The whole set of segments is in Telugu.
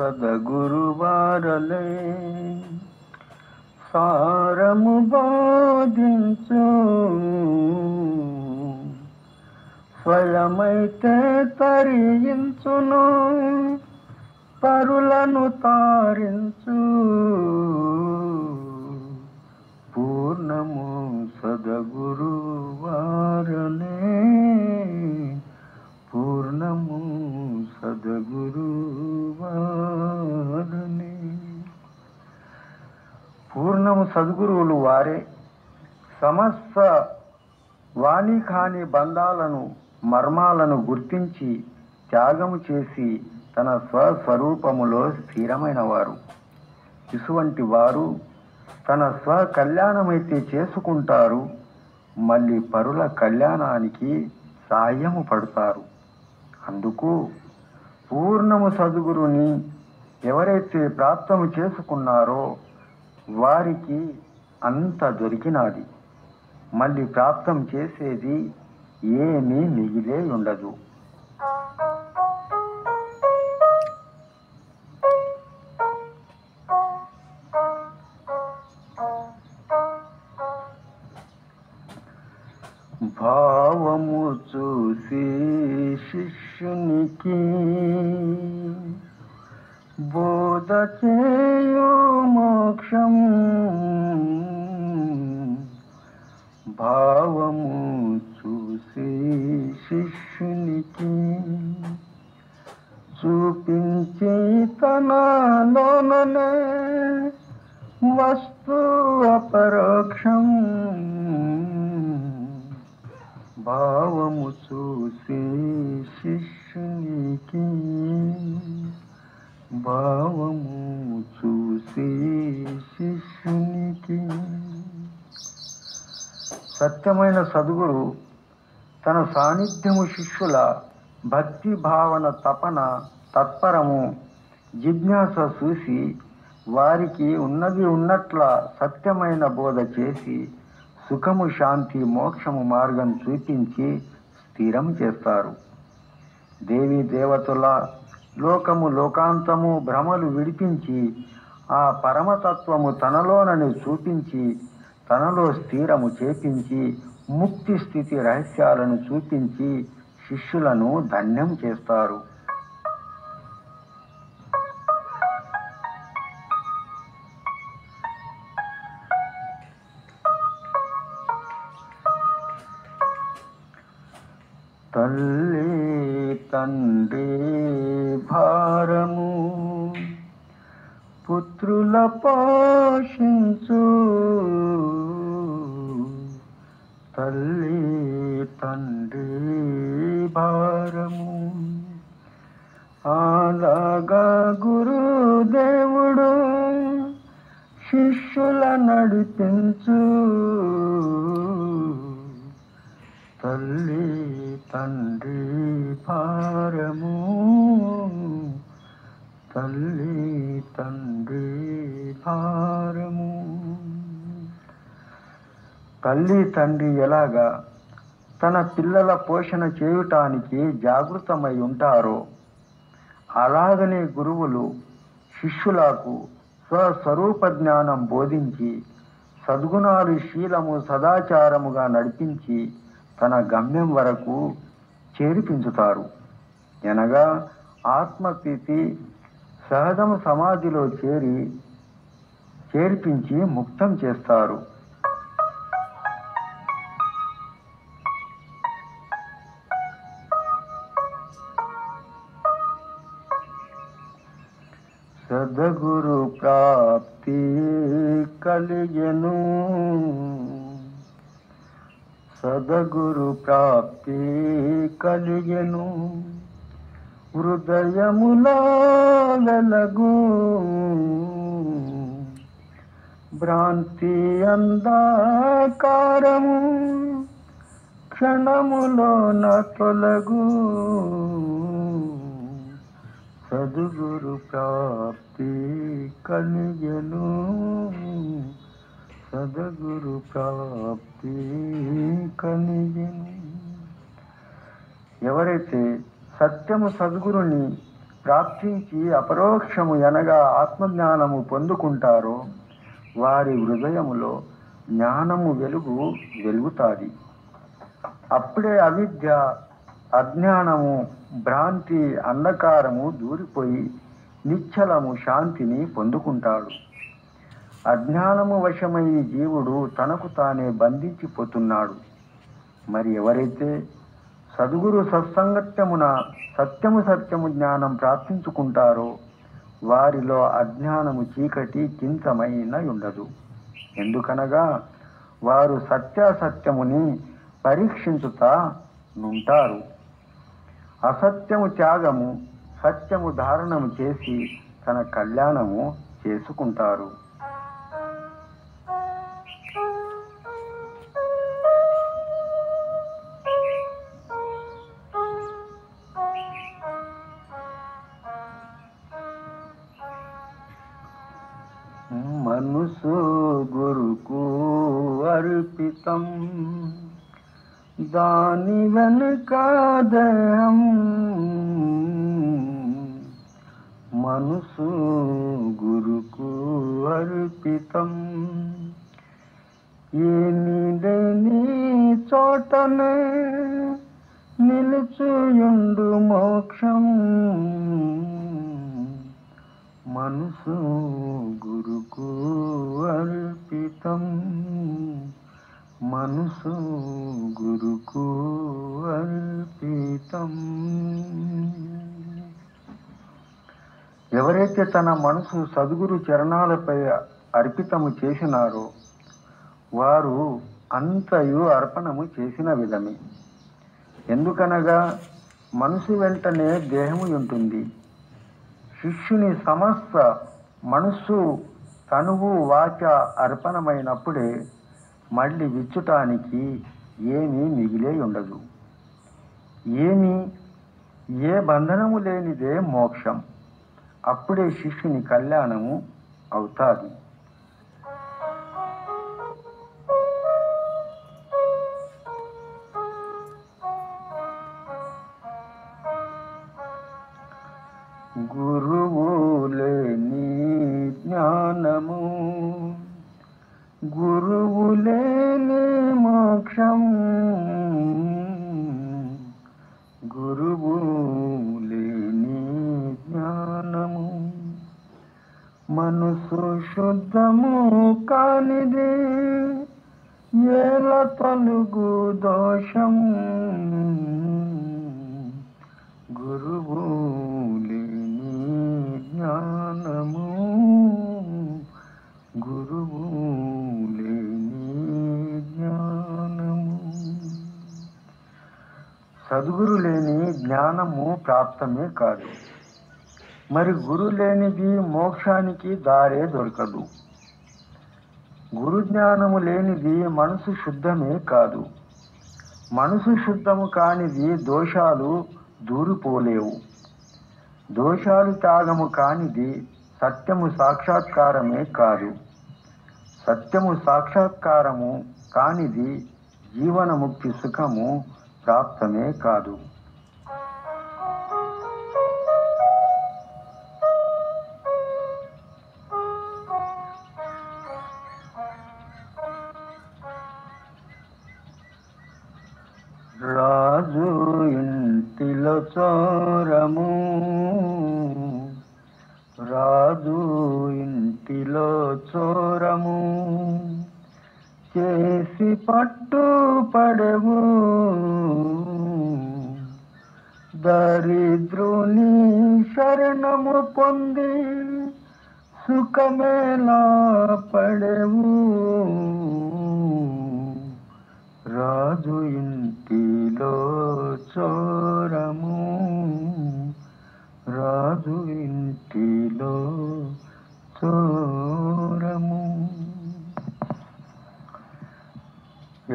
సదగురువారలే సారము బోధించు స్వయమైతే తరించును పరులను తారించు పూర్ణము సదగురువారలే పూర్ణము సద్గురువారనే. పూర్ణము సద్గురువులు వారే సమస్త వాణి కాని బంధాలను మర్మాలను గుర్తించి త్యాగము చేసి తన స్వస్వరూపములో స్థిరమైన వారు. ఇటువంటి వారు తన స్వకల్యాణమైతే చేసుకుంటారు, మళ్ళీ పరుల కళ్యాణానికి సాయము పడతారు. అందుకు పూర్ణము సద్గురుని ఎవరైతే ప్రాప్తము చేసుకున్నారో వారికి అంత దొరికినది. మళ్ళీ ప్రాప్తం చేసేది ఏమీ మిగిలే ఉండదు. భావము చూసి శిష్యునికి బోధ చేయు మోక్షం భావము చూసి శిష్యునికి చూపించి తనలోననే వస్తు అపరోక్షం భావము చూసి శిష్యునికి భావము చూసి శిష్యునికి. సత్యమైన సద్గురు తన సాన్నిధ్యము శిష్యుల భక్తి భావన తపన తత్పరము జిజ్ఞాస చూసి వారికి ఉన్నది ఉన్నట్ల సత్యమైన బోధ చేసి సుఖము శాంతి మోక్షము మార్గం చూపించి స్థిరం చేస్తారు. దేవీ దేవతల లోకము లోకాంతము భ్రమలు విడిపించి ఆ పరమతత్వము తనలోనని చూపించి తనలో స్థిరము చేపించి ముక్తి స్థితి రహస్యాలను చూపించి శిష్యులను ధన్యం చేస్తారు. తల్లి తండ్రి భారము పుత్రుల పోషించు తల్లి తండ్రి భారము అలాగా గురుదేవుడు శిష్యుల నడిపించు తల్లి తండ్రి భారము తల్లి తండ్రి భారము. తల్లి తండ్రి ఎలాగా తన పిల్లల పోషణ చేయుటానికి జాగృతమై ఉంటారో అలాగనే గురువులు శిష్యులకు స్వస్వరూప జ్ఞానం బోధించి సద్గుణాలు శీలము సదాచారముగా నడిపించి తన గమ్యం వరకు చేర్పించుతారు. అనగా ఆత్మస్థితి సహజం సమాధిలో చేర్పించి ముక్తం చేస్తారు. సద్గురు ప్రాప్తి కలిగెను సద్గురు ప్రాప్తి కలిగెను హృదయములో వెలగు భ్రాంతి అంధకారము క్షణములోన తొలగు సద్గురు ప్రాప్తి కలిగెను సద్గురు ప్రాప్తి కలిగెను. ఎవరైతే సత్యము సద్గురుని ప్రాప్తించి అపరోక్షము అనగా ఆత్మజ్ఞానము పొందుకుంటారో వారి హృదయములో జ్ఞానము వెలుగుతాది. అప్పుడే అవిద్య, అజ్ఞానము, భ్రాంతి, అంధకారము దూరిపోయి నిశ్చలము శాంతిని పొందుకుంటాడు. అజ్ఞానము వశమై జీవుడు తనకు తానే బంధించిపోతున్నాడు. మరి ఎవరైతే సద్గురు సత్సంగత్యమున సత్యము జ్ఞానం ప్రాప్తించుకుంటారో వారిలో అజ్ఞానము చీకటి కించమైన ఉండదు. ఎందుకనగా వారు సత్యాసత్యముని పరీక్షించుతా నుంటారు. అసత్యము త్యాగము, సత్యము ధారణము చేసి తన కళ్యాణము చేసుకుంటారు. మనసు గురుకు అర్పితం, దాని వెనుక దేహం. మనసు గురుకు అర్పితం, ఏమీ లేని చోటనే నిలుచుయుండు మోక్షం. మనసు గురుకు అర్పితం, మనసు గురుకు అర్పితం. ఎవరైతే తన మనసు సద్గురు చరణాలపై అర్పితము చేసినారో వారు అంతయు అర్పణము చేసిన విధమే. ఎందుకనగా మనసు వెంటనే దేహము ఉంటుంది. శిష్యుని సమస్త మనస్సు, తనువు, వాచ అర్పణమైనప్పుడే మళ్ళీ విచ్చుటానికి ఏమీ మిగిలే ఉండదు. ఏ బంధనము లేనిదే మోక్షం. అప్పుడే శిష్యుని కళ్యాణము అవుతాది. గురువు లేని జ్ఞానము, గురువు లేని మోక్షం. గురువు లేని జ్ఞానము, మనసు శుద్ధము కానిది ఏల తలుగు దోషం. గురువు లేని జ్ఞానము, గురువు లేని జ్ఞానము. సద్గురు లేని జ్ఞానము ప్రాప్తమే కాదు. మరి గురు లేనిది మోక్షానికి దారే దొరకదు. గురు జ్ఞానము లేనిది మనసు శుద్ధమే కాదు. మనసు శుద్ధము కానిది దోషాలు దూరిపోలేవు. దోషాలు త్యాగము కానిది సత్యము సాక్షాత్కారమే కాదు. సత్యము సాక్షాత్కారము కానిది జీవనముక్తి సుఖము ప్రాప్తమే కాదు. రాజు ఇంటిలో చోరము, రాజు ఇంటిలో చోరము చేసి పట్టు పడవు. దరిద్రుని శరణము పొంది సుఖమేలా పడవు. రాజు ఇంటిలో చోరము, రాజు ఇంటిలో చోరము.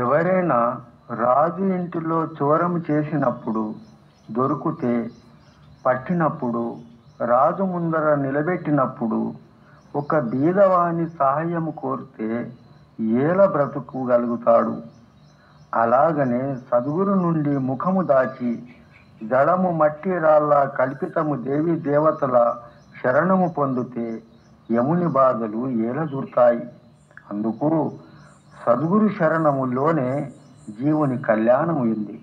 ఎవరైనా రాజు ఇంటిలో చోరము చేసినప్పుడు, దొరికితే పట్టినప్పుడు, రాజు ముందర నిలబెట్టినప్పుడు ఒక బీదవాని సహాయము కోరితే ఏల బ్రతుకుగలుగుతాడు. అలాగనే సద్గురు నుండి ముఖము దాచి జడము మట్టి రాళ్ళ కల్పితము దేవి దేవతల శరణము పొందితే యముని బాధలు ఏలదూర్తాయి. అందుకు సద్గురు శరణములోనే జీవుని కళ్యాణము ఉంది.